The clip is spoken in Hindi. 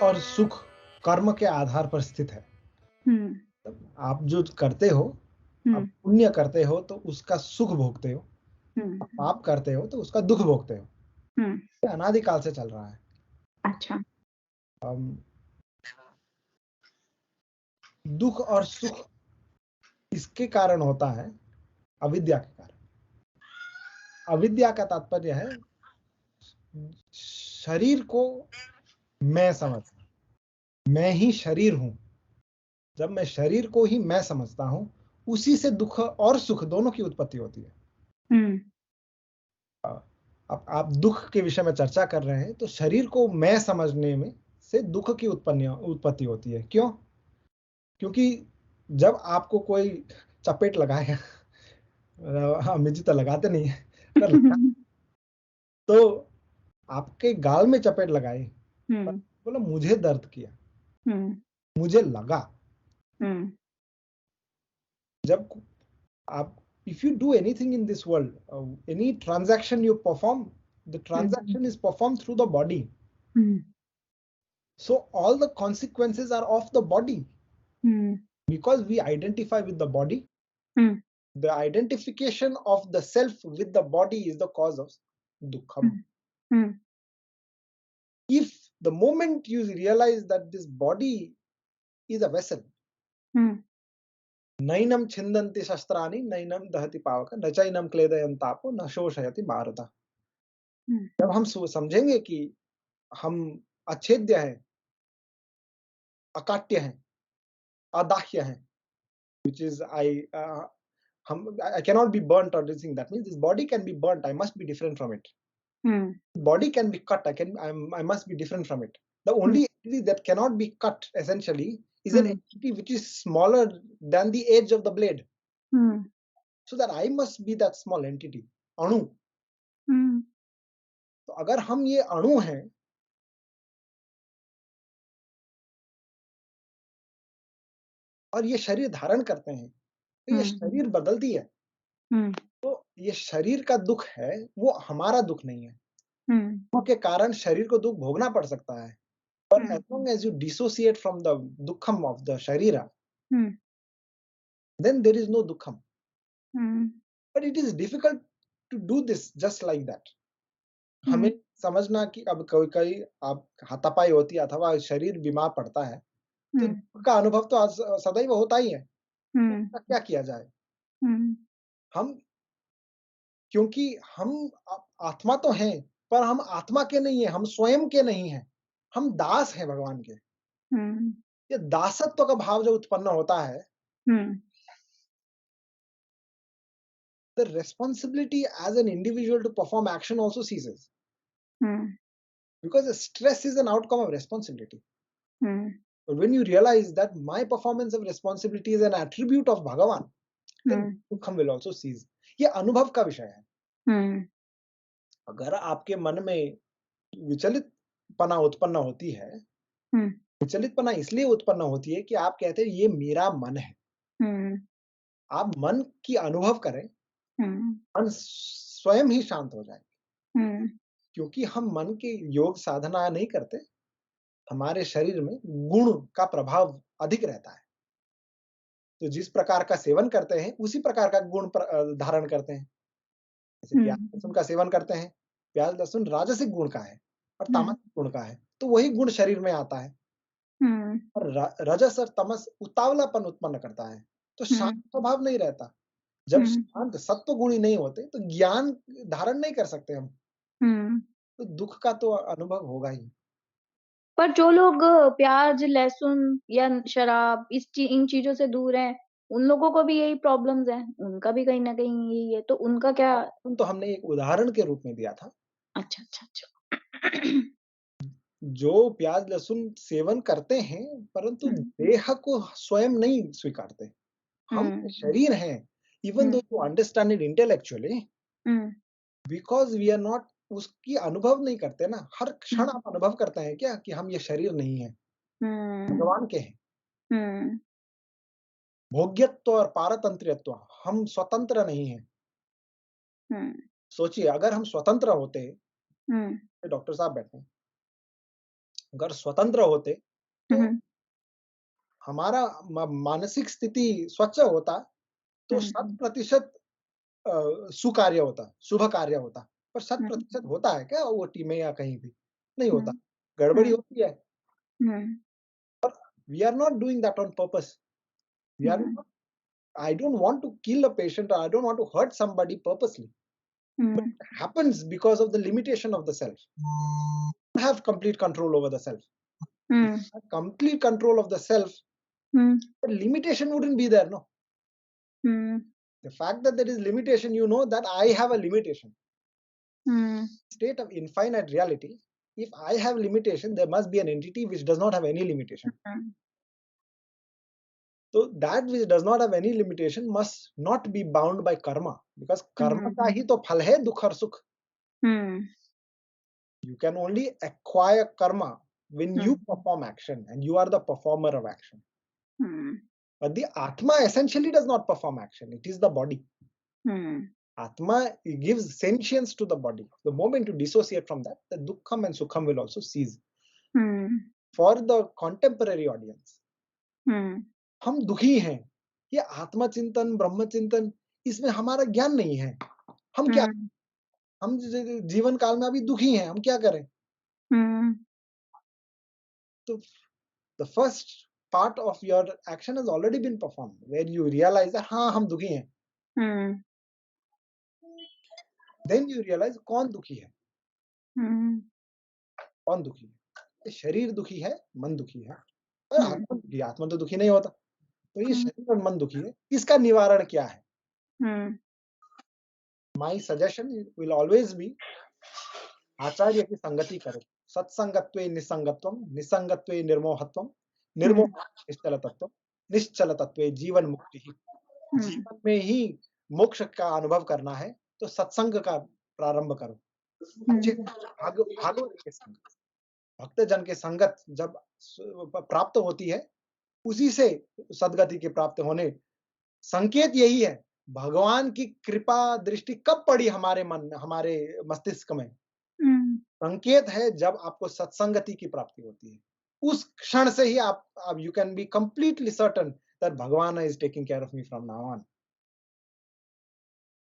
और सुख कर्म के आधार पर स्थित है। आप जो करते हो, आप पुण्य करते हो तो उसका सुख भोगते हो, पाप करते हो तो उसका दुख भोगते हो। ये अनादिकाल से चल रहा है। अच्छा। दुख और सुख इसके कारण होता है अविद्या के कारण। अविद्या का तात्पर्य है शरीर को मैं समझना, मैं ही शरीर हूं। जब मैं शरीर को ही मैं समझता हूं, उसी से दुख और सुख दोनों की उत्पत्ति होती है। अब आप दुख के विषय में चर्चा कर रहे हैं, तो शरीर को मैं समझने में से दुख की उत्पत्ति होती है। क्यों? क्योंकि जब आपको कोई चपेट लगाएगा, अमित जी तो लगाते नहीं है, पर तो आपके गाल में चपेट लगाई, बोला मुझे दर्द किया, मुझे लगा। जब आप if you do anything in this world, any transaction you perform, the transaction is performed through the body. So all the consequences are of the body. Because we identify with the body, the identification of the self with the body is the cause of dukkham. If the moment you realize that this body is a vessel, नैनम छिन्दन्ति शस्त्राणि नैनम दहति पावक न चैनम क्लेदयन्तापो न शोषयति मारुतः। जब हम समझेंगे कि हम अछेद्य हैं, अकाट्य हैं, अदाह्य हैं, which is I cannot be burnt or anything. That means this body can be burnt. I must be different from it. Body can be cut. I must be different from it. The only entity that cannot be cut essentially is an entity which is smaller than the edge of the blade. So that I must be that small entity. अणु. तो अगर हम ये अणु हैं, और ये शरीर धारण करते हैं, तो ये शरीर बदलती है। तो ये शरीर का दुख है, वो हमारा दुख नहीं है। दुख के कारण शरीर को दुख भोगना पड़ सकता है, पर as long as you dissociate from the dukkham of the sharira, then there is no dukkham. But it is difficult to do this just like that. हमें समझना कि अब कोई आप हाथापाई होती है अथवा शरीर बीमार पड़ता है, तो दुख का अनुभव तो सदैव होता ही है। तो क्या किया जाए? हम, क्योंकि हम आत्मा तो हैं, पर हम आत्मा के नहीं है, हम स्वयं के नहीं हैं, हम दास हैं भगवान के। ये दासत्व का भाव जो उत्पन्न होता है, the responsibility as an individual to perform action also ceases. Because the stress is an outcome of responsibility. But when you realize that my performance of responsibility is an attribute of Bhagavan, then dukkham will also cease. ये अनुभव का विषय है। अगर आपके मन में विचलितपना उत्पन्न होती है, विचलितपना इसलिए उत्पन्न होती है कि आप कहते हैं ये मेरा मन है। आप मन की अनुभव करें, मन स्वयं ही शांत हो जाएगा। क्योंकि हम मन की योग साधना नहीं करते, हमारे शरीर में गुण का प्रभाव अधिक रहता है। तो जिस प्रकार का सेवन करते हैं, उसी प्रकार का गुण धारण करते हैं। जैसे प्याज लहसुन का सेवन करते हैं, प्याज लहसुन राजसिक गुण का है और तामसिक गुण का है, तो वही गुण शरीर में आता है। और रजस और तमस उतावलापन उत्पन्न करता है, तो शांत स्वभाव नहीं रहता। जब शांत सत्व गुणी नहीं होते, तो ज्ञान धारण नहीं कर सकते हम, तो दुख का तो अनुभव होगा ही। पर जो लोग प्याज लहसुन या शराब इन चीजों से दूर हैं, उन लोगों को भी यही प्रॉब्लम्स हैं, उनका भी कहीं ना कहीं यही है, तो उनका क्या? तो हमने एक उदाहरण के रूप में दिया था। अच्छा अच्छा अच्छा। जो प्याज लहसुन सेवन करते हैं, परंतु देह को स्वयं नहीं स्वीकारते। हम शरीर हैं, even do you understand it intellectually, because we are not, उसकी अनुभव नहीं करते ना। हर क्षण आप अनुभव करते हैं क्या कि हम ये शरीर नहीं है, भगवान के हैं। भोग्यत्व और पारतंत्र्यत्व, हम स्वतंत्र नहीं हैं। सोचिए अगर हम स्वतंत्र होते, डॉक्टर साहब बैठे हैं, अगर स्वतंत्र होते तो हम्म, हमारा मानसिक स्थिति स्वच्छ होता तो 100% सुकार्य होता, शुभ कार्य होता। पर 100% होता है क्या वो टीम में या कहीं भी? नहीं होता, गड़बड़ी होती है। We are not doing that on purpose. We are not, I don't want to kill a patient or I don't want to hurt somebody purposely. But it happens because of the limitation of the self. You have complete control over the self. If you have complete control of the self, the limitation wouldn't be there, no? The fact that there is limitation, you know that I have a limitation. State of infinite reality, if I have limitation, there must be an entity which does not have any limitation. So that which does not have any limitation must not be bound by karma, because karma का ही तो फल है दुख और सुख. You can only acquire karma when you perform action, and you are the performer of action. But the Atma essentially does not perform action. It is the body. Atma gives sentience to the body. The moment you dissociate from that, the dukkham and sukham will also cease. For the contemporary audience, हम दुखी हैं, ये आत्मा चिंतन ब्रह्म चिंतन इसमें हमारा ज्ञान नहीं है. हम क्या, हम जीवन काल में अभी दुखी हैं, हम क्या करें? तो the first part of your action has already been performed, where you realize that हाँ हम दुखी हैं. Then you realize कौन दुखी है? कौन दुखी है? शरीर दुखी है, मन दुखी है, और आत्मा दुखी है. आत्मा तो दुखी नहीं होता. तो ये शरीर और मन दुखी है, इसका निवारण क्या है? My suggestion will always be आचार्य की संगति करो. सत्संगत्वे निसंगत्वम, निसंगत्वे निर्मोहत्वम, निर्मोह निश्चल तत्व, निश्चल तत्वे जीवन मुक्ति. जीवन में ही मोक्ष का अनुभव करना है तो सत्संग का प्रारंभ करो. भागवत के संग, भक्तजन के संगत जब प्राप्त होती है, उसी से सद्गति के प्राप्त होने. संकेत यही है, भगवान की कृपा दृष्टि कब पड़ी हमारे मन में, हमारे मस्तिष्क में? संकेत है जब आपको सत्संगति की प्राप्ति होती है. उस क्षण से ही आप you can be completely certain that Bhagwan is taking care of me from now on.